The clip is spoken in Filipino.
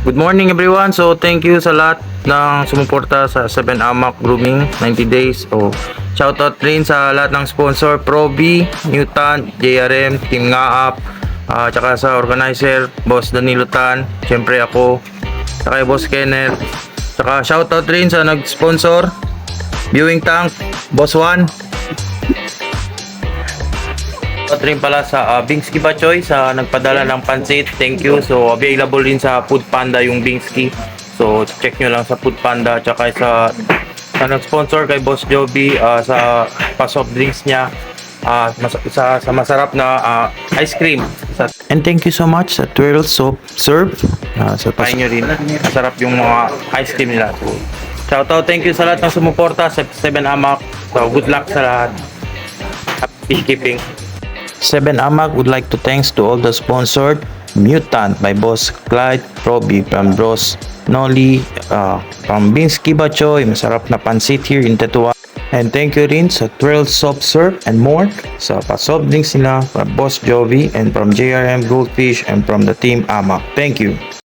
Good morning everyone. So thank you sa lahat ng sumuporta sa 7 Amak Grooming 90 days. So shoutout rin sa lahat ng sponsor, Probi, Mutant, JRM, Team Ngaap, tsaka sa organizer, Boss Danilo Tan, syempre ako, tsaka Boss Kenneth. Tsaka shoutout rin sa nag-sponsor, Viewing Tank, Boss Juan. At rin pala sa Bingski Bachoy sa nagpadala ng pansit. Thank you. So available rin sa Food Panda yung Bingski. So check nyo lang sa Food Panda. Tsaka sa nag-sponsor kay Boss Joby sa pa-soft drinks niya. Sa masarap na ice cream. And thank you so much sa Twirl Soap Serve. Sa pasain nyo rin. Masarap yung mga ice cream nila. So, shoutout, thank you sa lahat ng sumuporta sa 7 Amak. So good luck sa lahat. Happy keeping. 7 Amak would like to thanks to all the sponsored Mutant by Boss Clyde, Probi from Bros Noli, from Bingski Bachoy, masarap na pansit here in Tetuan. And thank you rin sa Twirl Soft Serve and more sa pa-soft drinks nila from Boss Jovi and from JRM Goldfish and from the Team Amak. Thank you.